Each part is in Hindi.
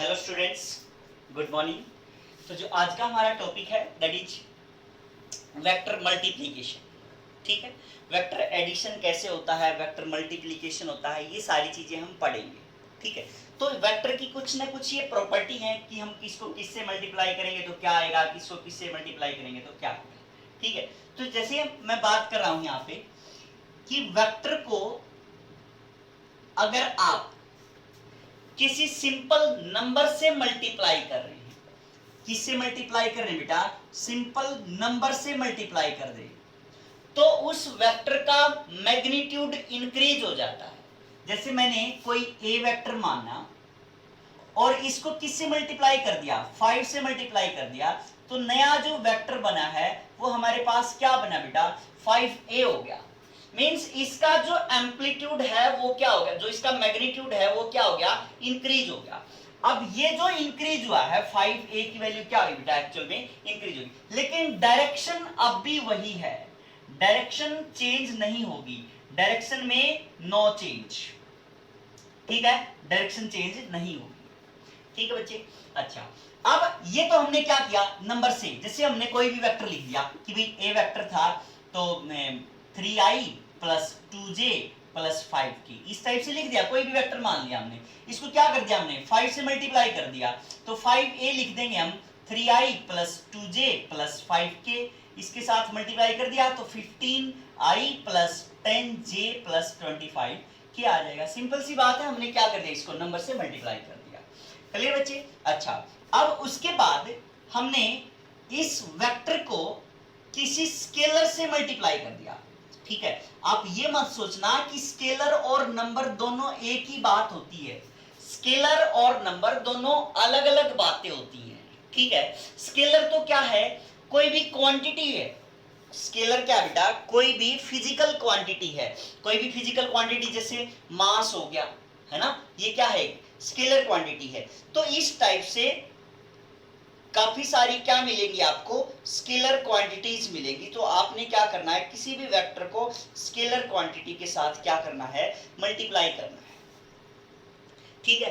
Hello students, good morning. तो जो आज का हमारा टॉपिक है दैट इज वेक्टर मल्टीप्लिकेशन। ठीक है, वेक्टर एडिशन कैसे होता है, वेक्टर मल्टीप्लिकेशन होता है, ये सारी चीजें हम पढ़ेंगे। ठीक है, तो वेक्टर की कुछ ना कुछ ये प्रॉपर्टी है कि हम किसको किससे मल्टीप्लाई करेंगे तो क्या आएगा, किसको किससे मल्टीप्लाई करेंगे तो क्या आएगा। ठीक है, तो जैसे मैं बात कर रहा हूं यहाँ पे कि वेक्टर को अगर आप किसी सिंपल नंबर से मल्टीप्लाई कर रहे हैं, किससे मल्टीप्लाई कर रहे हैं बेटा, सिंपल नंबर से मल्टीप्लाई कर रहे हैं, तो उस वेक्टर का मैग्नीट्यूड इंक्रीज हो जाता है। जैसे मैंने कोई ए वेक्टर माना और इसको किससे मल्टीप्लाई कर दिया, 5 से मल्टीप्लाई कर दिया, तो नया जो वेक्टर बना है वो हमारे पास क्या बना बेटा, 5a हो गया। मींस इसका जो एम्पलीट्यूड है वो क्या हो गया, जो इसका मैग्नीट्यूड है वो क्या हो गया, इंक्रीज हो गया। अब ये जो इंक्रीज हुआ है 5a की वैल्यू क्या हुई बेटा, एक्चुअल में इंक्रीज होगी, लेकिन डायरेक्शन अब भी वही है, डायरेक्शन चेंज नहीं होगी, डायरेक्शन में नो चेंज। ठीक है, डायरेक्शन चेंज नहीं होगी। ठीक है बच्चे, अच्छा अब ये तो हमने क्या किया नंबर से, जैसे हमने कोई भी वेक्टर लिख दिया कि भाई ए वेक्टर था तो 3i plus 2j plus 5k, इस टाइप से लिख दिया, कोई भी वेक्टर मान लिया हमने, इसको क्या कर दिया हमने 5 से मल्टीप्लाई कर दिया, तो 5a लिख देंगे हम 3i plus 2j plus 5k, इसके साथ मल्टीप्लाई कर दिया तो 15i plus 10j plus 25 k आ जाएगा। सिंपल सी बात है, हमने क्या कर दिया, इसको नंबर से मल्टीप्लाई कर दिया। क्लियर बच्चे, अच्छा अब उसके बाद हमने इस वेक्टर को किसी स्केलर से मल्टीप्लाई कर दिया। ठीक है, आप ये मत सोचना कि स्केलर और नंबर दोनों एक ही बात होती है, स्केलर और नंबर दोनों अलग अलग बातें होती हैं। ठीक है, स्केलर तो क्या है, कोई भी क्वांटिटी है, स्केलर क्या बेटा, कोई भी फिजिकल क्वांटिटी है, कोई भी फिजिकल क्वांटिटी जैसे मास हो गया है ना, ये क्या है, स्केलर क्वांटिटी है। तो इस टाइप से काफी सारी क्या मिलेगी आपको, स्केलर क्वांटिटीज मिलेगी। तो आपने क्या करना है, किसी भी वेक्टर को स्केलर क्वांटिटी के साथ क्या करना है, मल्टीप्लाई करना है। ठीक है,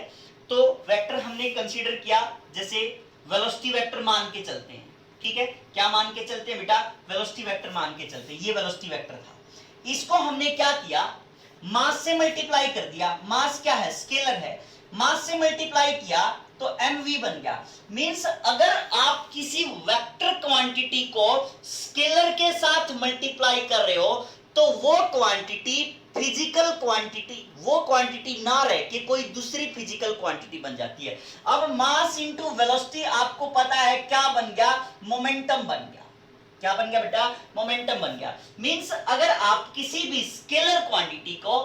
तो वेक्टर हमने कंसीडर किया, जैसे वेलोसिटी वेक्टर मान के चलते हैं। ठीक है, क्या मान के चलते हैं बेटा, वेलोसिटी वेक्टर मान के चलते हैं, ये वेलोसिटी वेक्टर था, इसको हमने क्या किया, मास से मल्टीप्लाई कर दिया, मास क्या है, स्केलर है, मास से मल्टीप्लाई किया तो mv बन गया। मींस अगर आप किसी वेक्टर क्वांटिटी को स्केलर के साथ मल्टीप्लाई कर रहे हो तो वो क्वांटिटी फिजिकल क्वांटिटी, वो क्वांटिटी ना रह के कोई दूसरी फिजिकल क्वांटिटी बन जाती है। अब मास इंटू वेलोसिटी आपको पता है क्या बन गया, मोमेंटम बन गया। क्या बन गया बेटा, मोमेंटम बन गया। मींस अगर आप किसी भी स्केलर क्वांटिटी को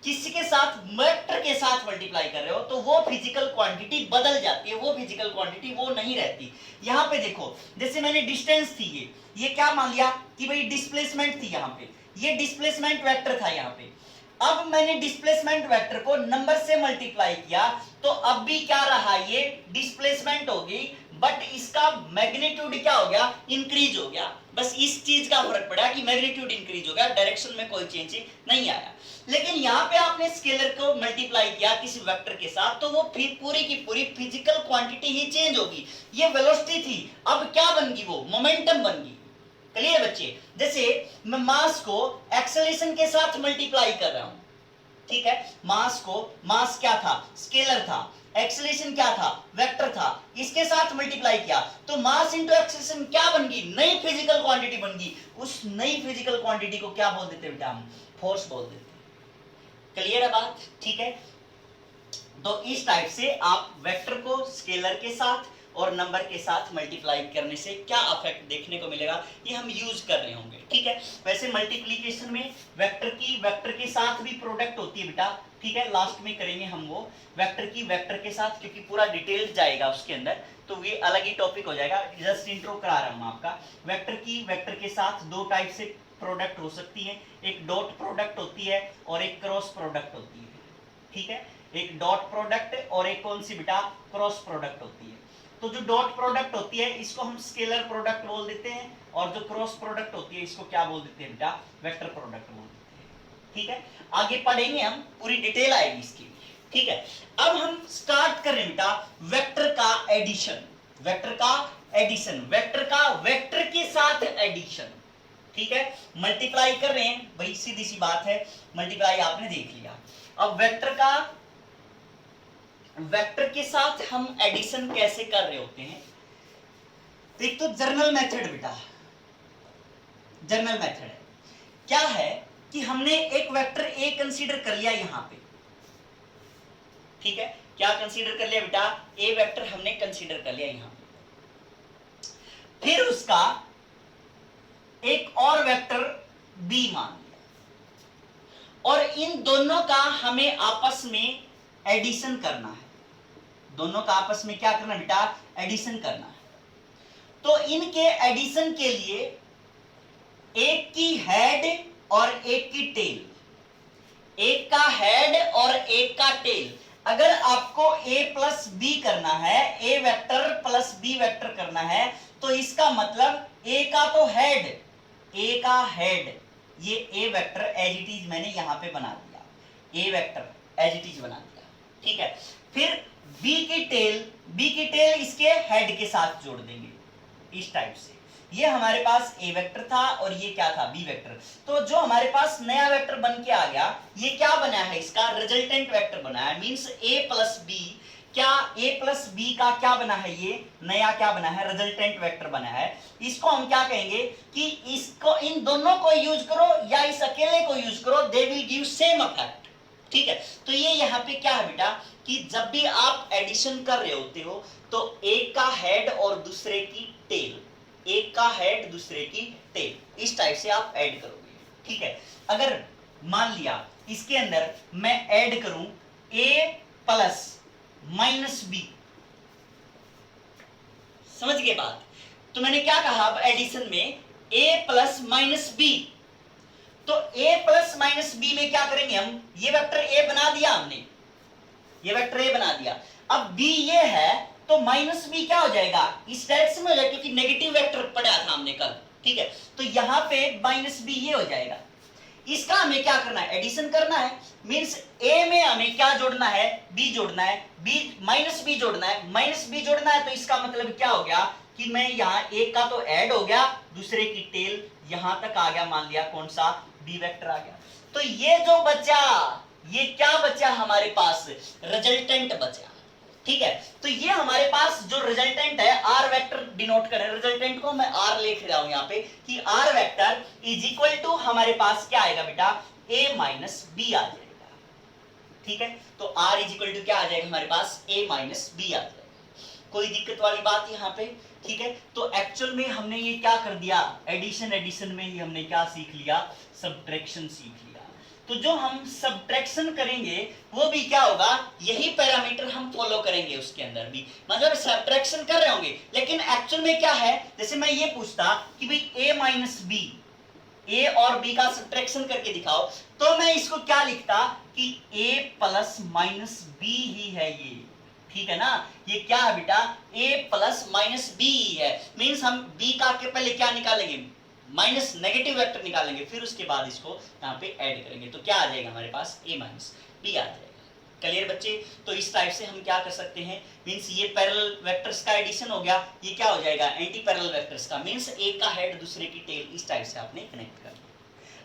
किसी के साथ वेक्टर के साथ मल्टीप्लाई कर रहे हो तो वो फिजिकल क्वांटिटी बदल जाती है, वो फिजिकल क्वांटिटी वो नहीं रहती। यहां पे देखो, जैसे मैंने डिस्टेंस थी, ये क्या मान लिया कि भाई डिस्प्लेसमेंट थी, यहां पे ये डिस्प्लेसमेंट वेक्टर था यहां पे। अब मैंने डिस्प्लेसमेंट वेक्टर को नंबर से मल्टीप्लाई किया तो अब भी क्या रहा, ये डिस्प्लेसमेंट होगी, बट इसका मैग्नीट्यूड क्या हो गया, इंक्रीज हो गया। बस इस चीज का फर्क पड़ा कि मैग्नीट्यूड इंक्रीज हो गया, डायरेक्शन में कोई चेंज नहीं आया। लेकिन यहाँ पे आपने स्केलर को मल्टीप्लाई किया किसी वेक्टर के साथ तो वो फिर पूरी की पूरी फिजिकल क्वांटिटी ही चेंज होगी। ये वेलोसिटी थी, अब क्या बन गई, वो मोमेंटम बन गई। क्लियर बच्चे, जैसे मैं मास को एक्सेलरेशन के साथ मल्टीप्लाई कर रहा हूं, ठीक है, मास को, मास क्या था, स्केलर था, एक्सेलरेशन क्या था, वेक्टर था, इसके साथ मल्टीप्लाई किया तो मास इंटू एक्सेलरेशन क्या बन गई, नई फिजिकल क्वांटिटी बन गई। उस नई फिजिकल क्वांटिटी को क्या बोल देते बेटा, हम फोर्स बोल देते। क्लियर है बात, ठीक है। तो इस टाइप से आप वेक्टर को स्केलर के साथ और नंबर के साथ मल्टीप्लाई करने से क्या इफेक्ट देखने को मिलेगा, ये हम यूज कर रहे होंगे। ठीक है, वैसे मल्टीप्लिकेशन में वेक्टर के साथ भी प्रोडक्ट होती है बेटा। ठीक है, लास्ट में करेंगे हम वो वेक्टर के साथ, क्योंकि पूरा डिटेल जाएगा उसके अंदर, तो ये अलग ही टॉपिक हो जाएगा। जस्ट इंट्रो करा रहा हूं आपका। वेक्टर के साथ दो टाइप से प्रोडक्ट हो सकती है, एक डॉट प्रोडक्ट होती है और एक क्रॉस प्रोडक्ट होती है। ठीक है, एक डॉट प्रोडक्ट और एक कौन सी बेटा, क्रॉस प्रोडक्ट होती है। तो जो डॉट प्रोडक्ट होती है इसको हम स्केलर प्रोडक्ट बोल देते हैं, और जो क्रॉस प्रोडक्ट होती है इसको क्या बोल देते हैं बेटा, वेक्टर प्रोडक्ट बोल देते हैं। ठीक है, आगे पढ़ेंगे हम, पूरी डिटेल आएगी इसकी। ठीक है, अब हम स्टार्ट कर रहे हैं बेटा वेक्टर का एडिशन, वेक्टर का एडिशन, वेक्टर का वेक्टर के साथ एडिशन। ठीक है, मल्टीप्लाई कर रहे हैं, वही सीधी सी बात है, मल्टीप्लाई आपने देख लिया। अब वेक्टर का वेक्टर के साथ हम एडिशन कैसे कर रहे होते हैं? तो एक तो जर्नल मेथड बेटा, जर्नल मेथड है, क्या है कि हमने एक वेक्टर ए कंसीडर कर लिया यहां पे, ठीक है, क्या कंसीडर कर लिया बेटा? ए वेक्टर हमने कंसीडर कर लिया यहां पे, फिर उसका एक और वेक्टर बी मान लिया, और इन दोनों का हमें आपस में एडिशन करना है, दोनों का आपस में क्या करना बेटा? एडिशन करना है। तो इनके एडिशन के लिए एक की हेड और एक की टेल, एक का हेड और एक का टेल। अगर आपको a प्लस बी करना है, a vector plus b vector करना है, तो इसका मतलब a का तो हेड, a का हेड, ये a vector as it is मैंने यहां पे बना दिया, a vector as it is बना दिया, ठीक है। फिर b की टेल इसके हेड के साथ जोड़ देंगे इस टाइप से। ये हमारे पास a वेक्टर था और ये क्या था? b vector. तो जो हमारे पास नया वेक्टर बन के आ गया, ये क्या बना है? इसका रिजल्टेंट वेक्टर बना है, मींस a प्लस b। क्या a प्लस b का क्या बना है? ये नया क्या बना है? रिजल्टेंट वेक्टर बना है। इसको हम क्या कहेंगे कि इसको, इन दोनों को यूज करो या इस अकेले को यूज करो, they will give same effect, ठीक है। तो ये यहाँ पे क्या है बेटा कि जब भी आप एडिशन कर रहे होते हो तो एक का हेड और दूसरे की टेल, एक का हेड दूसरे की टेल, इस टाइप से आप ऐड करोगे, ठीक है। अगर मान लिया इसके अंदर मैं ऐड करूं a प्लस माइनस बी, समझ गए बात? तो मैंने क्या कहा अब एडिशन में a प्लस माइनस बी, तो a प्लस माइनस बी में क्या करेंगे हम? ये वेक्टर a बना दिया हमने, ये वेक्टर a बना दिया। अब b ये है तो माइनस बी क्या हो जाएगा? इस डायरेक्शन में हो जाएगा, क्योंकि नेगेटिव वेक्टर पढ़ा था हमने कल, ठीक है। तो यहां पे माइनस बी ये हो जाएगा। इसका हमें क्या करना है? एडिशन करना है, मींस a में हमें क्या जोड़ना है? b जोड़ना है, b माइनस बी जोड़ना है, माइनस बी जोड़ना है। तो इसका मतलब क्या हो गया कि मैं यहाँ एक का तो ऐड हो गया, दूसरे की टेल यहां तक आ गया, मान लिया कौन सा? b वेक्टर आ गया। तो ये जो बचा, ये क्या बचा हमारे पास? रिजल्टेंट बचा, ठीक है। तो ये हमारे पास जो रिजल्टेंट है, आर वेक्टर डिनोट करें, रिजल्टेंट को मैं आर लिख रहा हूं यहाँ पे कि R vector is equal to हमारे पास क्या आएगा बेटा? a माइनस बी आ जाएगा, ठीक है। तो आर इज इक्वल टू क्या आ जाएगा हमारे पास? a माइनस बी आ जाएगा। कोई दिक्कत वाली बात यहाँ पे, ठीक है। तो एक्चुअल में हमने ये क्या कर दिया? एडिशन में ही हमने क्या सीख लिया? सब्ट्रैक्शन सीख लिया। तो जो हम सब्ट्रैक्शन करेंगे वो भी क्या होगा? यही पैरामीटर हम फॉलो करेंगे उसके अंदर भी, मतलब सब्ट्रैक्शन कर रहे होंगे, लेकिन एक्चुअल में क्या है? जैसे मैं ये पूछता कि भाई a माइनस बी, a और b का सब्ट्रैक्शन करके दिखाओ, तो मैं इसको क्या लिखता कि a प्लस माइनस बी ही है ये, ठीक है ना। ये क्या है बेटा? a प्लस माइनस बी है, मीन्स हम b का के पहले क्या निकालेंगे? माइनस नेगेटिव वेक्टर निकालेंगे, फिर उसके बाद इसको यहाँ पे ऐड करेंगे, तो क्या आ जाएगा हमारे पास? a माइनस बी आ जाएगा। क्लियर बच्चे? तो इस टाइप से हम क्या कर सकते हैं, मींस ये पैरेलल वेक्टर्स का एडिशन हो गया, ये क्या हो जाएगा? एंटी पैरेलल वेक्टर्स का, मींस एक का हेड दूसरे की टेल, इस टाइप से आपने कनेक्ट कर।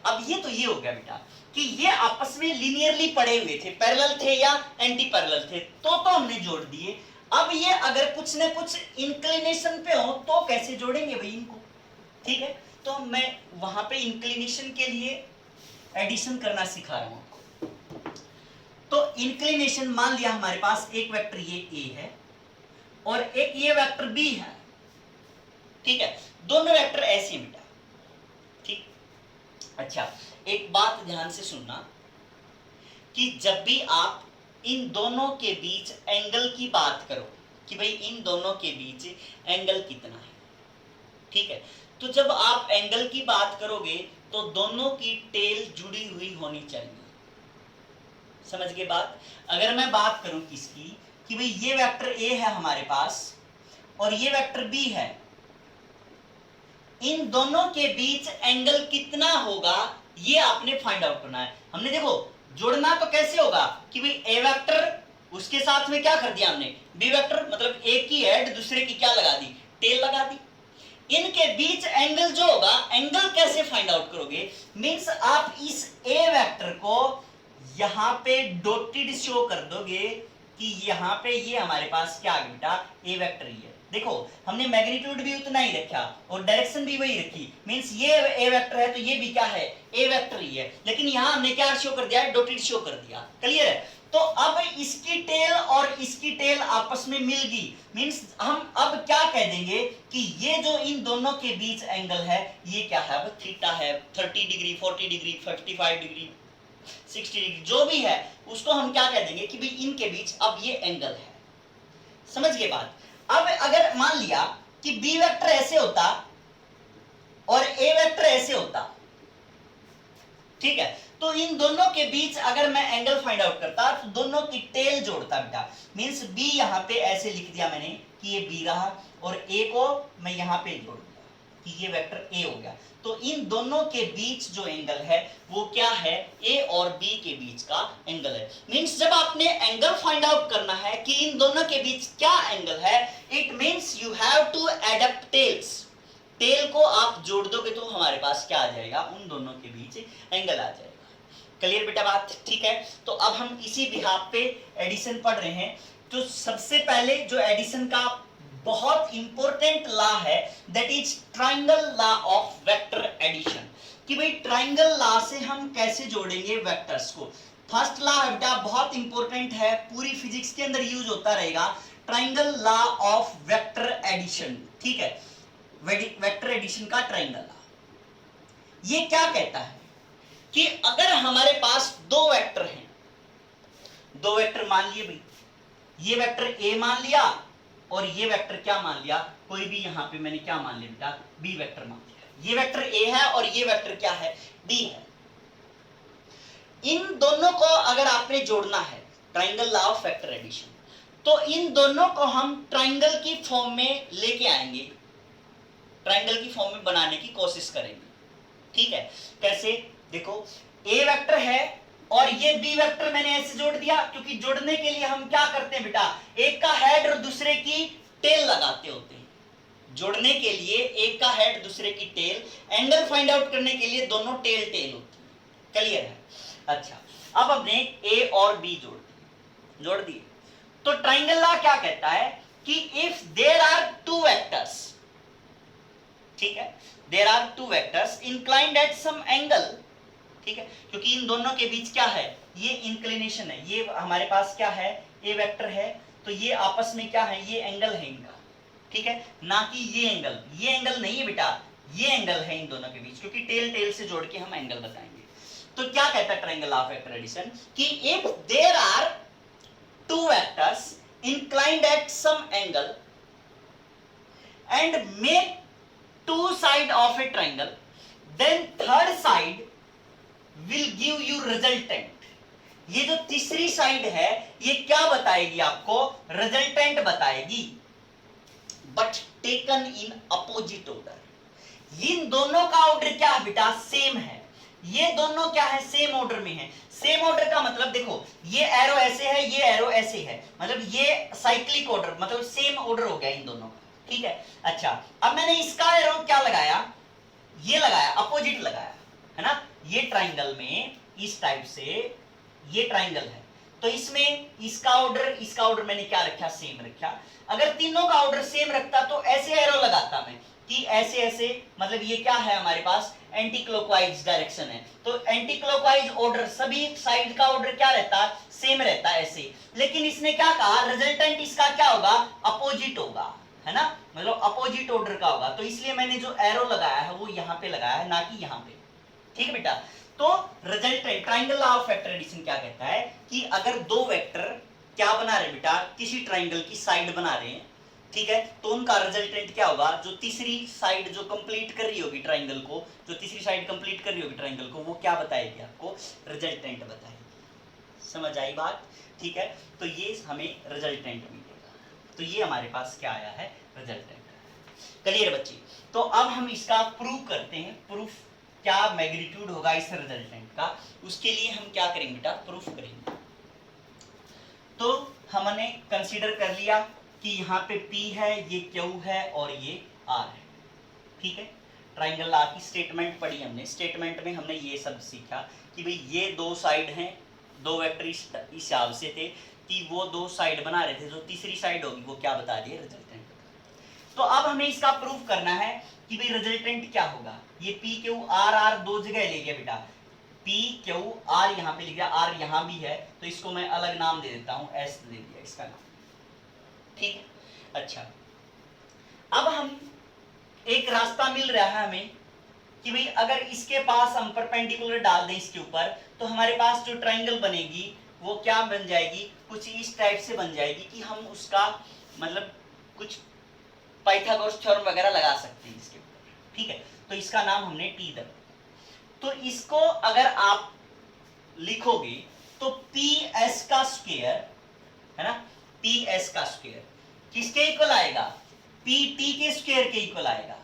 अब ये तो ये हो गया बेटा कि ये आपस में लिनियरली पड़े हुए थे, पैरेलल थे या एंटी पैरेलल थे, तो हमने जोड़ दिए। अब ये अगर कुछ न कुछ इंक्लिनेशन पे हो तो कैसे जोड़ेंगे भाई इनको, ठीक है। तो मैं वहां पे इंक्लिनेशन के लिए एडिशन करना सिखा रहा हूं। तो इंक्लिनेशन मान लिया हमारे पास एक वेक्टर ये a है और एक ये वेक्टर b है, ठीक है। दोनों वेक्टर ऐसे हैं बेटा, ठीक। अच्छा, एक बात ध्यान से सुनना कि जब भी आप इन दोनों के बीच एंगल की बात करो कि भाई इन दोनों के बीच एंगल कितना है, ठीक है। तो जब आप एंगल की बात करोगे तो दोनों की टेल जुड़ी हुई होनी चाहिए, समझ गए बात? अगर मैं बात करूं किसकी कि भाई ये वेक्टर a है हमारे पास और ये वेक्टर b है, इन दोनों के बीच एंगल कितना होगा ये आपने फाइंड आउट करना है। हमने देखो जोड़ना तो कैसे होगा कि भाई ए वेक्टर उसके साथ में क्या कर दिया हमने बी वेक्टर, मतलब एक की हेड दूसरे की क्या लगा दी, टेल लगा दी। इनके बीच एंगल जो होगा, एंगल कैसे फाइंड आउट करोगे, मींस आप इस ए वेक्टर को यहां पे डॉटेड शो कर दोगे कि यहां पे ये हमारे पास क्या आ गया बेटा, ए वेक्टर ही है। देखो हमने मैग्नीट्यूड भी उतना ही रखा और डायरेक्शन भी वही रखी, मींस ये ए वेक्टर है तो ये भी क्या है, ए वेक्टर ही है, लेकिन यहां हमने क्या शो कर दिया है, डॉटेड शो कर दिया। क्लियर है? तो अब इसकी टेल और इसकी टेल आपस में मिल गई, मींस हम अब क्या कह देंगे कि ये जो इन दोनों के बीच एंगल है ये क्या है, वो थीटा है। 30 डिग्री, 40 डिग्री, 55 डिग्री, 60 डिग्री जो भी है उसको हम क्या कह देंगे कि भाई इनके बीच अब ये एंगल है। समझ गए बात? अब अगर मान लिया कि बी वेक्टर ऐसे होता और ए वेक्टर ऐसे होता, ठीक है, तो इन दोनों के बीच अगर मैं एंगल फाइंड आउट करता तो दोनों की टेल जोड़ता बेटा, मींस बी यहां पे ऐसे लिख दिया मैंने कि ये बी रहा और ए को मैं यहां पे जोड़ दिया कि ये वेक्टर ए हो गया। तो इन दोनों के बीच जो एंगल है वो क्या है, ए और बी के बीच का एंगल है। मींस जब आपने एंगल फाइंड आउट करना है कि इन दोनों के बीच क्या एंगल है, it means you have to add up tails. Tail को आप जोड़ दोगे तो हमारे पास क्या आ जाएगा, उन दोनों के बीच एंगल आ जाएगा। क्लियर बेटा बात? ठीक है, तो अब हम इसी बिहाफ पे एडिशन पढ़ रहे हैं। तो सबसे पहले जो एडिशन का बहुत इंपॉर्टेंट लॉ है that is triangle law of vector addition, कि भाई ट्राइंगल लॉ से हम कैसे जोड़ेंगे वेक्टर्स को। फर्स्ट लॉ है बेटा, बहुत इंपॉर्टेंट है, पूरी फिजिक्स के अंदर यूज होता रहेगा, triangle law of vector addition. ठीक है, वेक्टर एडिशन का ट्राइंगल लॉ ये क्या कहता है कि अगर हमारे पास दो वेक्टर हैं, दो वेक्टर मान लिए भाई, ये वेक्टर ए मान लिया और ये वेक्टर क्या मान लिया, कोई भी यहां पे मैंने क्या मान लिया बेटा, बी वेक्टर मान लिया। ये वेक्टर ए है और ये वेक्टर क्या है, बी है। इन दोनों को अगर आपने जोड़ना है, triangle law of vector addition, तो इन दोनों को हम ट्राइंगल की फॉर्म में लेके आएंगे, ट्राइंगल की फॉर्म में बनाने की कोशिश करेंगे। ठीक है, कैसे? देखो ए वेक्टर है और ये बी वेक्टर मैंने ऐसे जोड़ दिया, क्योंकि जोड़ने के लिए हम क्या करते हैं बेटा, एक का हेड और दूसरे की टेल लगाते होते हैं। जोड़ने के लिए एक का हेड दूसरे की टेल, एंगल फाइंड आउट करने के लिए दोनों टेल टेल होती है। क्लियर है? अच्छा, अब हमने ए और बी जोड़ दिए। तो ट्राइंगल लॉ क्या कहता है कि if there are two vectors, ठीक है, there are two vectors inclined at some angle, ठीक है, क्योंकि इन दोनों के बीच क्या है, ये इंक्लिनेशन है, ये हमारे पास क्या है, ए वेक्टर है, तो ये आपस में क्या है, ये एंगल है इनका। ठीक है, ना कि ये एंगल नहीं है बेटा, ये एंगल है इन दोनों के बीच, क्योंकि टेल टेल से जोड़ के हम एंगल बताएंगे। तो क्या कहता है ट्रायंगल ऑफ वेक्टर एडिशन कि if there are two vectors inclined at some angle and make two side of a triangle, then third side will give you resultant। ये जो तीसरी साइड है ये क्या बताएगी आपको, रिजल्टेंट बताएगी, but taken in opposite order. इन दोनों का ऑर्डर क्या है बेटा, सेम है। ये दोनों क्या है, सेम ऑर्डर में है। सेम ऑर्डर का मतलब देखो, ये एरो ऐसे है, ये एरो ऐसे है, मतलब ये साइक्लिक ऑर्डर, मतलब सेम ऑर्डर हो गया इन दोनों का। ठीक है, अच्छा, अब मैंने इसका एरो क्या लगाया, ये लगाया, अपोजिट लगाया, है ना। ये ट्राइंगल में इस टाइप से ये ट्राइंगल है, तो इसमें इसका ऑर्डर मैंने क्या रखा, सेम रखा। अगर तीनों का ऑर्डर सेम रखता तो ऐसे एरो लगाता मैं कि ऐसे ऐसे, मतलब ये क्या है हमारे पास, एंटी क्लॉकवाइज डायरेक्शन है, तो एंटी क्लॉकवाइज ऑर्डर, सभी साइड का ऑर्डर क्या रहता है, सेम रहता है ऐसे। लेकिन इसने क्या कहा, रिजल्टेंट इसका क्या होगा, अपोजिट होगा, है ना, मतलब अपोजिट ऑर्डर का होगा। तो इसलिए मैंने जो एरो लगाया है वो यहाँ पे लगाया है, ना कि यहाँ पे। ठीक है बेटा, तो resultant, triangle law of vector addition क्या कहता है कि अगर दो वेक्टर क्या बना रहे बेटा, किसी ट्राइंगल की साइड बना रहे हैं, ठीक है, तो उनका रिजल्टेंट क्या होगा, जो तीसरी साइड जो कंप्लीट कर रही होगी ट्राइंगल को, जो तीसरी साइड कंप्लीट कर रही होगी ट्राइंगल को, वो क्या बताएगी आपको, रिजल्टेंट बताएगी। समझ आई बात? ठीक है, तो ये हमें रिजल्टेंट मिलेगा। तो ये हमारे पास क्या आया है, रिजल्टेंट। क्लियर बच्चे? तो अब हम इसका प्रूफ करते हैं। प्रूफ क्या मैग्नीट्यूड होगा इस रिजल्टेंट का, उसके लिए हम क्या करेंगे बेटा, प्रूफ करेंगे। तो हमने कंसीडर कर लिया कि यहाँ पे P है, ये Q है और ये R है, ठीक है। ट्राइंगल आर की स्टेटमेंट पढ़ी हमने, स्टेटमेंट में हमने ये सब सीखा कि भाई ये दो साइड हैं, दो वेक्टर इस हिसाब से थे कि वो दो साइड बना रहे थे, जो तीसरी साइड होगी वो क्या बता दिए, रिजल्टेंट। तो अब हमें इसका प्रूफ करना है कि भाई रिजल्टेंट क्या होगा। ये पी क्यू आर, आर दो जगह ले गया बेटा, पी क्यू आर यहाँ पे लिख दिया, आर यहाँ भी है, तो इसको मैं अलग नाम दे देता हूँ, एस दे दिया इसका नाम, ठीक है। अच्छा, अब हम एक रास्ता मिल रहा है हमें कि भाई अगर इसके पास हम परपेंडिकुलर डाल दें इसके ऊपर, तो हमारे पास जो ट्राइंगल बनेगी वो क्या बन जाएगी, कुछ इस टाइप से बन जाएगी कि हम उसका मतलब कुछ पाइथागोरस थ्योरम वगैरह लगा सकते हैं इसके ऊपर, ठीक है। तो इसका नाम हमने टी दर। तो इसको अगर आप लिखोगे तो पी एस का स्क्वायर है ना, पी एस का स्क्वायर किसके इक्वल आएगा, पी टी के स्क्वायर के इक्वल आएगा,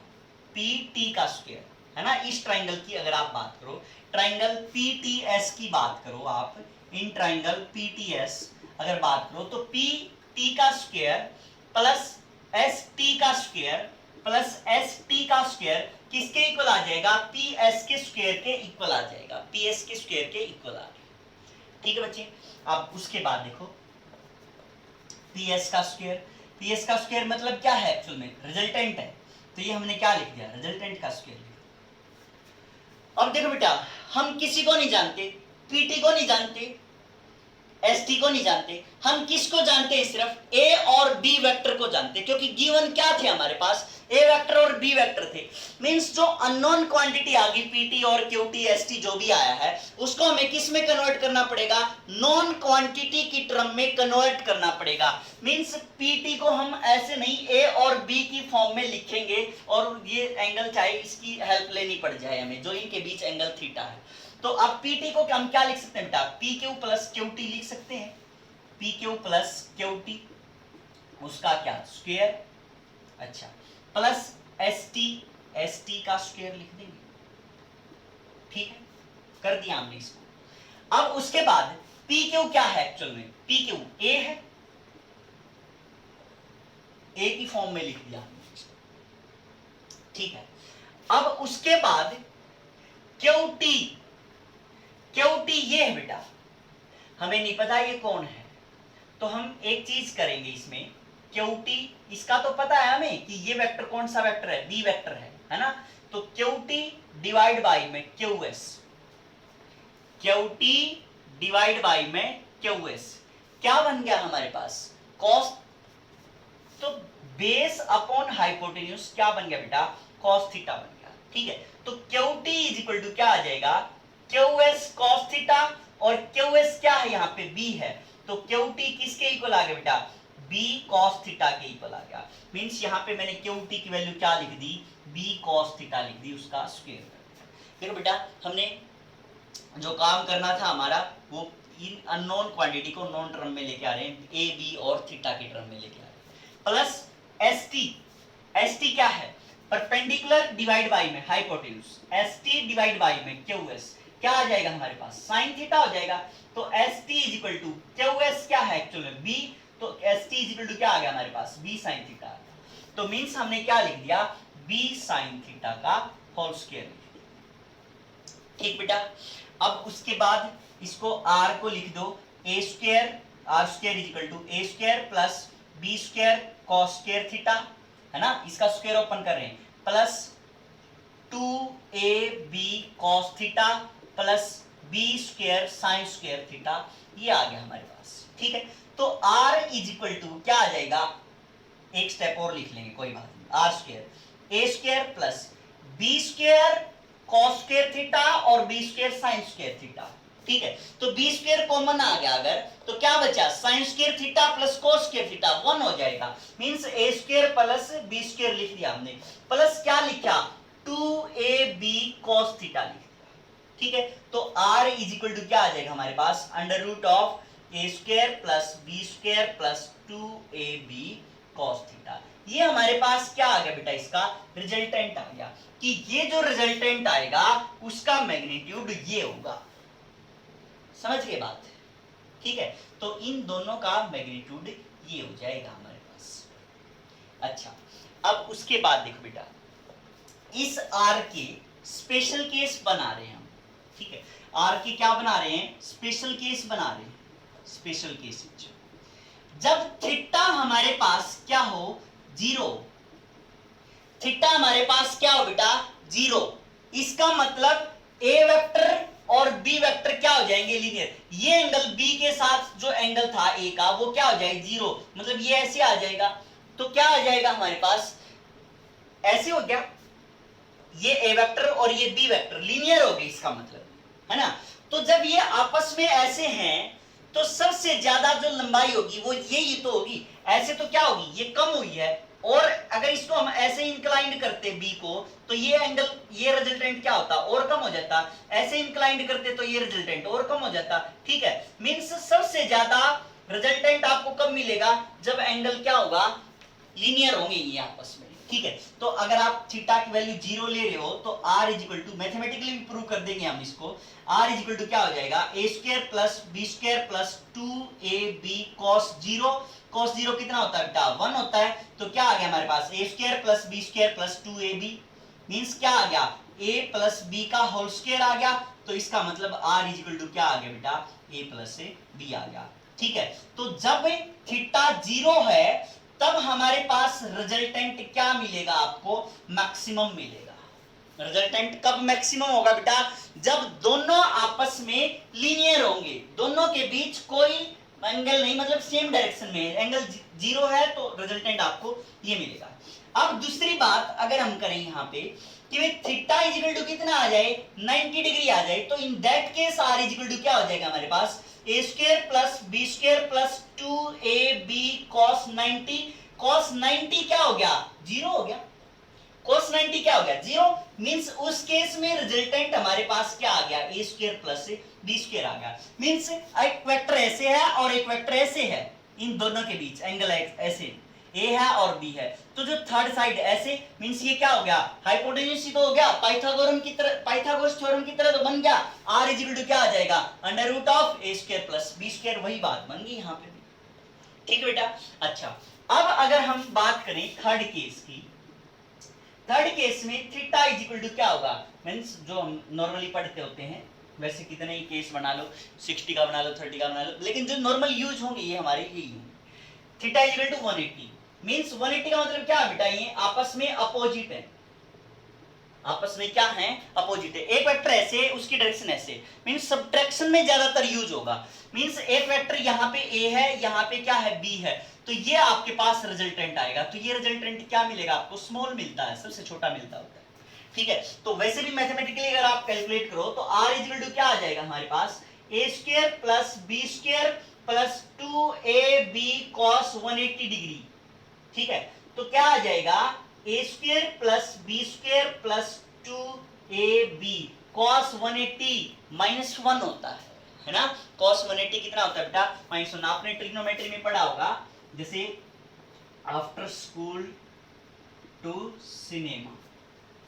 पी टी का स्क्वायर है ना। इस ट्राइंगल की अगर आप बात करो, ट्राइंगल पी टी एस की बात करो आप, in triangle P T S अगर बात करो तो पी टी का स्क्वायर प्लस एस टी का स्क्वायर प्लस एस टी का स्क्वायर किसके इक्वल आ जाएगा, पी एस के स्क्वायर के इक्वल आ जाएगा, पी एस के स्क्वायर के इक्वल आ जाएगा, ठीक है बच्चे। अब उसके बाद देखो पी एस का स्क्वायर, पी एस का स्क्वायर मतलब क्या है, एक्चुअल में रिजल्टेंट है, तो ये हमने क्या लिख दिया, रिजल्टेंट का स्क्वायर। अब देखो बेटा, हम किसी को नहीं जानते, पीटी को नहीं जानते, एसटी को नहीं जानते, हम किसको जानते हैं, सिर्फ ए और बी वेक्टर को जानते हैं, क्योंकि गिवन क्या थे हमारे पास, ए वेक्टर और बी वेक्टर थे। मींस जो अननोन क्वांटिटी आ गई पीटी और क्यूटी एसटी जो भी आया है, उसको हमें किस में कन्वर्ट करना पड़ेगा, नॉन क्वांटिटी की टर्म में कन्वर्ट करना पड़ेगा। मींस पीटी को हम ऐसे नहीं ए और बी की फॉर्म में लिखेंगे और ये एंगल चाहे इसकी हेल्प लेनी पड़ जाए हमें, जो इनके बीच एंगल थीटा है। तो अब पीटी को हम क्या लिख सकते हैं बेटा, पी क्यू प्लस क्यूटी लिख सकते हैं, पी क्यू प्लस क्यूटी उसका क्या स्क्वायर, अच्छा, प्लस एस टी का स्क्वायर लिख देंगे, ठीक है, कर दिया हमने इसको। अब उसके बाद पी क्यू क्या है, एक्चुअल में पी क्यू ए है, ए की फॉर्म में लिख दिया हमने, ठीक है। अब उसके बाद क्यूटी, क्यूटी ये है बेटा, हमें नहीं पता ये कौन है, तो हम एक चीज करेंगे इसमें, क्यूटी इसका तो पता है हमें कि ये वेक्टर कौन सा वेक्टर है, बी वेक्टर है ना। तो क्यूटी डिवाइड बाई में क्यूएस, क्यूटी डिवाइड बाई में क्यूएस क्या बन गया हमारे पास, कॉस, तो बेस अपॉन हाइपोटेन्यूज क्या बन गया बेटा, कॉस थीटा बन गया, ठीक है। तो क्यूटी इज इक्वल टू क्या आ जाएगा, क्यूएस कॉस थीटा, और क्यूएस क्या है यहाँ पे बी है, तो क्यूटी किसके इक्वल आ गया बेटा, बी कॉस थीटा के इक्वल आ गया। मींस यहाँ पे मैंने क्यूटी की वैल्यू क्या लिख दी, बी कॉस थीटा लिख दी, उसका स्क्वायर। फिर बेटा हमने जो काम करना था हमारा, वो इन अननोन क्वांटिटी को नॉन टर्म में लेके आ रहे हैं, ए बी और थीटा के टर्म में लेके आ रहे हैं, plus S T, S T क्या है, परपेंडिकुलर डिवाइड बाई में hypotenuse, S T divide by में क्यूएस क्या आ जाएगा हमारे पास, साइन थीटा हो जाएगा। तो S T is equal to Q S क्या है एक्चुअल में बी, तो S T is equal to क्या आ गया हमारे पास, बी साइन थीटा आ गया। तो मींस हमने क्या लिख दिया, बी साइन थीटा का होल स्क्वायर लिख दिया, ठीक बेटा। अब उसके बाद इसको आर को लिख दो, A square, R square is equal to A square plus B square cos square theta, है ना, इसका स्क्वायर ओपन कर रहे हैं, plus 2ab cos theta plus B square sine square theta, ये आ गया हमारे पास, ठीक है। तो r इज इक्वल टू क्या आ जाएगा, एक स्टेप और लिख लेंगे कोई बात नहीं, R square A square plus B square cos square theta और B square sine square theta, ठीक है। तो बी स्क्वायर कॉमन आ गया अगर, तो क्या बचा, sign square theta plus cos square theta 1 हो जाएगा, मींस ए स्क्वायर प्लस बी स्क्वायर लिख दिया हमने, प्लस क्या लिखा, 2ab cos थीटा लिख दिया, ठीक है। तो r इज इक्वल टू क्या आ जाएगा हमारे पास, under root of A square plus B square plus 2ab cos theta. ये हमारे पास क्या आ गया बेटा, इसका रिजल्टेंट आ गया कि ये जो रिजल्टेंट आएगा उसका मैग्नीट्यूड ये होगा। समझ गए बात? ठीक है, तो इन दोनों का मैग्नीट्यूड ये हो जाएगा हमारे पास। अच्छा, अब उसके बाद देखो बेटा, इस आर के स्पेशल केस बना रहे हैं हम। ठीक है, आर के क्या बना रहे हैं, स्पेशल केस बना रहे हैं। स्पेशल केस जब थीटा हमारे पास क्या हो, जीरो, थीटा हमारे पास क्या हो बेटा, जीरो, इसका मतलब ए वेक्टर और बी वेक्टर क्या हो जाएंगे, लीनियर। ये एंगल बी के साथ जो एंगल था ए का वो क्या हो जाएगा, जीरो, मतलब ये ऐसे आ जाएगा। तो क्या आ जाएगा हमारे पास, ऐसे हो गया, ये ए वेक्टर और ये बी वेक्टर लीनियर हो गए, इसका मतलब, है ना। तो जब ये आपस में ऐसे हैं तो सबसे ज्यादा जो लंबाई होगी वो ये तो होगी, ऐसे तो क्या होगी, ये कम हुई है। और अगर इसको हम ऐसे इंक्लाइंड करते बी को तो ये एंगल, ये रिजल्टेंट क्या होता, और कम हो जाता। ऐसे इंक्लाइंड करते तो ये रिजल्टेंट और कम हो जाता। ठीक है, मींस सबसे ज्यादा रिजल्टेंट आपको कब मिलेगा, जब एंगल क्या होगा, लीनियर होंगे ये आपस में। ठीक है, तो अगर आप थीटा की वैल्यू जीरो ले रहे हो तो R is equal to, mathematically भी प्रूव कर देंगे हम इसको, आर इज इक्वल टू क्या हो जाएगा, A square plus B square plus 2ab cos zero. cos zero कितना होता है बेटा, 1 होता है। तो क्या आ गया हमारे पास, A square plus B square plus 2ab, means क्या आ गया, a प्लस बी का होल स्क्वायर आ गया। तो इसका मतलब आर इज इक्वल टू क्या आ गया बेटा, a प्लस बी आ गया। ठीक है, तो जब थीटा जीरो है तब हमारे पास रिजल्टेंट क्या मिलेगा, आपको मैक्सिमम मिलेगा। रिजल्टेंट कब मैक्सिमम होगा बेटा, जब दोनों आपस में लीनियर होंगे, दोनों के बीच कोई एंगल नहीं, मतलब सेम डायरेक्शन में एंगल जीरो है, तो रिजल्टेंट आपको ये मिलेगा। अब दूसरी बात अगर हम करें यहाँ पे कि थीटा इज इक्वल टू कितना आ जाए, 90 डिग्री आ जाए, तो in that case R is equal to क्या हो जाएगा हमारे पास, A square plus B square plus 2ab cos 90। cos 90 क्या हो गया, जीरो हो गया। cos 90 क्या हो गया, जीरो, मींस उस केस में रिजल्टेंट हमारे पास क्या आ गया, ए स्क्वायर प्लस बी स्क्वायर आ गया। मींस एक वेक्टर ऐसे है और एक वेक्टर ऐसे है, इन दोनों के बीच एंगल ऐसे ए है और बी है, तो जो थर्ड साइड ऐसे, मींस ये क्या हो गया, हाइपोटेन्यूज तो हो गया, पाइथागोरस की तरह, पाइथागोरस थ्योरम की तरह तो बन गया। आर इज इक्वल टू क्या आ जाएगा, under root of A square plus B square, वही बात बन गई यहाँ पे भी। ठीक है बेटा। अच्छा, अब अगर हम बात करें थर्ड केस की, थर्ड केस में थीटा इज इक्वल टू क्या होगा, मींस जो हम नॉर्मली पढ़ते होते हैं, वैसे कितने ही केस बना लो, 60 का बना लो, 30 का बना लो, लेकिन जो नॉर्मल यूज होंगे ये हमारे यही होंगे। Theta is equal to 180, means 180 का मतलब क्या है बेटा, ये आपस में अपोजिट है, आपस में क्या है, अपोजिट है। एक वेक्टर ऐसे है, उसकी डायरेक्शन ऐसे, मींस सब्ट्रैक्शन में ज्यादातर यूज होगा। मींस एक वेक्टर यहाँ पे ए है, यहाँ पे क्या है, बी है, तो ये आपके पास रिजल्टेंट आएगा। तो ये रिजल्टेंट क्या मिलेगा आपको, स्मॉल मिलता है, सबसे छोटा मिलता होता है। ठीक है, तो वैसे भी मैथमेटिकली अगर आप कैलकुलेट करो तो आर इज इक्वल टू क्या आ जाएगा हमारे पास, A square plus B square plus 2ab cos 180 degree. ठीक है, तो क्या आ जाएगा, A square plus B square plus 2ab cos 180 -1 होता है ना। cos 180 कितना होता है बेटा, -1। आपने ट्रिग्नोमेट्री में पढ़ा होगा, जैसे आफ्टर स्कूल टू सिनेमा,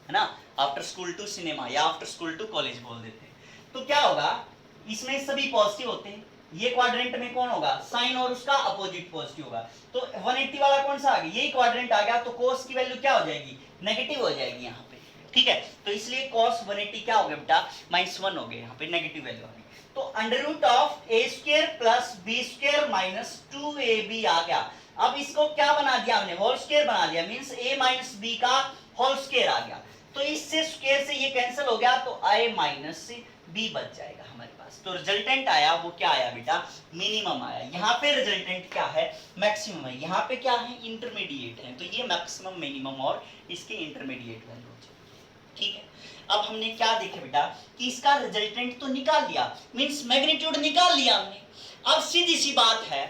है ना, आफ्टर स्कूल टू सिनेमा या आफ्टर स्कूल टू कॉलेज बोल देते हैं। तो क्या होगा, इसमें सभी पॉजिटिव होते हैं, ये क्वाड्रेंट में कौन होगा, साइन और उसका अपोजिट पॉजिटिव होगा। तो 180 वाला कौन सा आ गया, यही क्वाड्रेंट आ गया, तो cos की वैल्यू क्या हो जाएगी, नेगेटिव हो जाएगी यहाँ पे। ठीक है, तो इसलिए cos 180 क्या हो गया बेटा, -1 हो गया, यहाँ पे नेगेटिव वैल्यू आ गई। तो under root of A square plus B square minus 2ab आ गया। अब इसको क्या बना दिया हमने, होल स्क्वायर बना दिया, मींस a माइनस बी का होल स्क्वायर आ गया। तो इससे स्क्वायर से ये कैंसिल हो गया, तो a माइनस b बच जाएगा हमारे पास। तो रिजल्टेंट आया वो क्या आया बेटा, मिनिमम आया। यहाँ पे रिजल्टेंट क्या है, मैक्सिमम है, यहाँ पे क्या है, इंटरमीडिएट है। तो ये मैक्सिमम, मिनिमम और इसके इंटरमीडिएट वैल्यू हो जाएगी। ठीक है, अब हमने क्या देखा बेटा कि इसका रिजल्टेंट तो निकाल लिया, मींस मैग्नीट्यूड निकाल लिया हमने। अब सीधी सी बात है,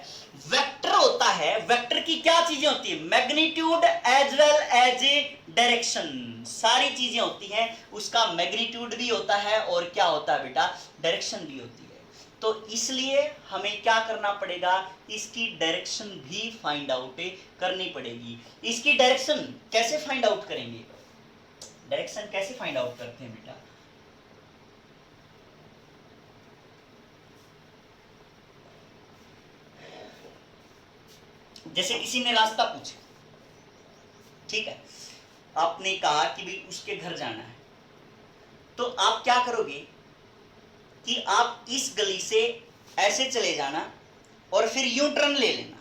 वेक्टर होता है, वेक्टर की क्या चीजें होती है, magnitude as well as a direction, सारी चीजें होती हैं, उसका मैग्नीट्यूड भी होता है और क्या होता है बेटा, डायरेक्शन भी होती है। तो इसलिए हमें क्या करना पड़ेगा, इसकी डायरेक्शन भी फाइंड आउट करनी पड़ेगी। इसकी डायरेक्शन कैसे फाइंड आउट करेंगे, डायरेक्शन कैसे फाइंड आउट करते हैं बेटा, जैसे किसी ने रास्ता पूछा, ठीक है, आपने कहा कि भाई उसके घर जाना है, तो आप क्या करोगे कि आप इस गली से ऐसे चले जाना और फिर यू टर्न ले लेना,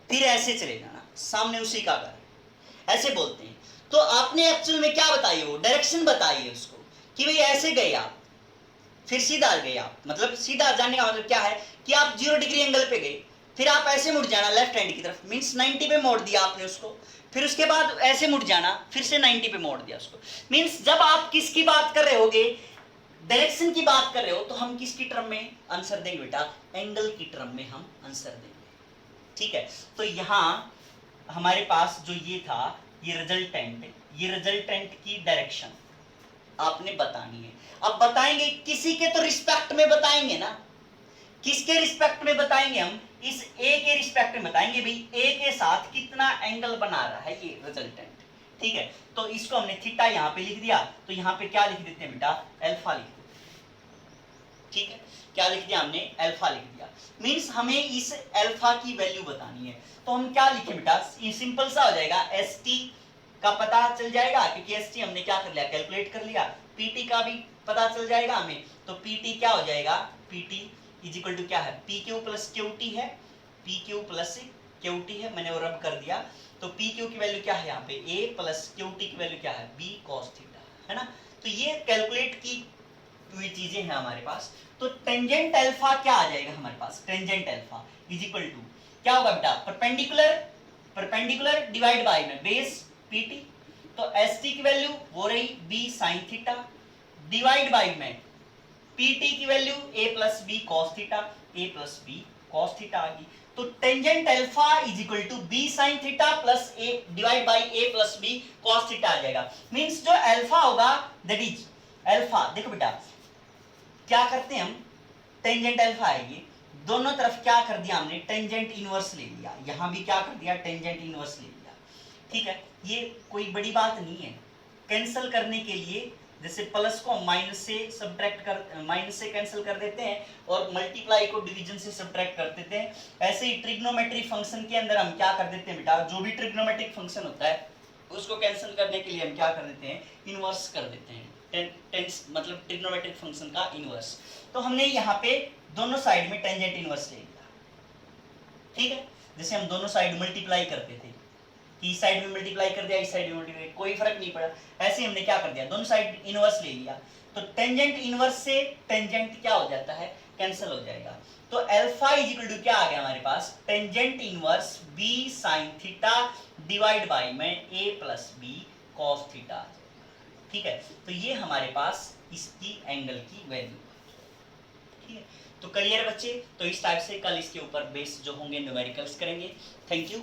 फिर ऐसे चले जाना, सामने उसी का घर, ऐसे बोलते हैं। तो आपने एक्चुअल में क्या बताई, वो डायरेक्शन बताई है उसको कि भाई ऐसे गए आप, फिर सीधा गए आप, मतलब सीधा जाने का मतलब क्या है कि आप 0 डिग्री एंगल पे गए, फिर आप ऐसे मुड़ जाना लेफ्ट हैंड की तरफ, मीन्स 90 पे मोड़ दिया आपने उसको, फिर उसके बाद ऐसे मुड़ जाना, फिर से 90 पे मोड़ दिया उसको। मीन्स जब आप किसकी बात कर रहे होगे, डायरेक्शन की बात कर रहे हो, तो हम किसकी टर्म में आंसर देंगे बेटा, एंगल की टर्म में हम आंसर देंगे। ठीक है, तो यहां हमारे पास जो ये था, ये रिजल्टेंट की डायरेक्शन आपने बतानी है। अब बताएंगे किसी के तो रिस्पेक्ट में बताएंगे ना, किसके रिस्पेक्ट में बताएंगे, हम इस ए के रिस्पेक्ट में बताएंगे, भाई ए के साथ कितना एंगल बना रहा है ये रिजल्टेंट। ठीक है, तो इसको हमने थीटा यहाँ पे लिख दिया, तो यहाँ पे क्या लिख देते हैं बेटा, अल्फा लिख देते हैं। ठीक है, क्या लिख दिया हमने, अल्फा लिख दिया। मींस हमें इस अल्फा की वैल्यू बतानी है, तो हम क्या लिखें बेटा, सिंपल सा हो जाएगा, एस टी का पता चल जाएगा, क्योंकि एस टी हमने क्या कर लिया, कैलकुलेट कर लिया, पीटी का भी पता चल जाएगा हमें, तो पीटी क्या हो जाएगा, पीटी इज इक्वल टू क्या है, P Q plus Q T है, P Q plus Q T है, मैंने वो रब कर दिया, तो पी क्यू की वैल्यू क्या है यहाँ पे, ए प्लस क्यू टी की वैल्यू क्या है, बी कॉस थीटा, है ना। तो ये कैलकुलेट की हुई चीजें हैं हमारे पास। तो टेंजेंट अल्फा क्या आ जाएगा हमारे पास, tangent alpha is equal to क्या होगा बेटा, परपेंडिकुलर डिवाइड बाय में बेस पीटी, तो एस टी की वैल्यू वो रही B sine theta, divide by में पीटी की value A plus B cos theta, A plus B cos theta आ गई। तो tangent alpha is equal to B sine theta plus A divide by A plus B cos theta आ जाएगा। मींस जो अल्फा होगा दैट इज अल्फा, देखो बेटा क्या करते हैं हम, टेंजेंट अल्फा आएगी, दोनों तरफ क्या कर दिया हमने, टेंजेंट इनवर्स ले लिया, यहां भी क्या कर दिया, टेंजेंट इनवर्स ले लिया। ठीक है, ये कोई बड़ी बात नहीं है। कैंसिल करने के लिए जैसे प्लस को माइनस से सब्ट्रैक्ट कर, माइनस से कैंसिल कर देते हैं और मल्टीप्लाई को डिवीजन से सब्ट्रैक्ट कर देते हैं, ऐसे ही ट्रिग्नोमेट्रिक फंक्शन के अंदर हम क्या कर देते हैं बेटा, जो भी ट्रिग्नोमेट्रिक फंक्शन होता है उसको कैंसिल करने के लिए हम क्या कर देते हैं, इनवर्स कर देते हैं, टेंस मतलब ट्रिग्नोमेट्रिक फंक्शन का इनवर्स। तो हमने यहाँ पे दोनों साइड में टेंजेंट इनवर्स ले लिया। ठीक है, जैसे हम दोनों साइड मल्टीप्लाई करते थे, इस साइड में मल्टीप्लाई कर दिया, इस साइड में मल्टीप्लाई, कोई फर्क नहीं पड़ा, ऐसे हमने क्या कर दिया, दोनों साइड इनवर्स ले लिया, तो टेंजेंट इनवर्स से टेंजेंट क्या हो जाता है, कैंसिल हो जाएगा। तो अल्फा इज इक्वल टू क्या आ गया हमारे पास, tangent inverse B sine theta divide by में A plus B cos theta आ जाएगा। ठीक है, तो ये हमारे पास इसकी एंगल की वैल्यू। ठीक है, तो क्लियर बच्चे, तो इस टाइप से कल इसके ऊपर बेस जो होंगे न्यूमेरिकल्स करेंगे। Thank you.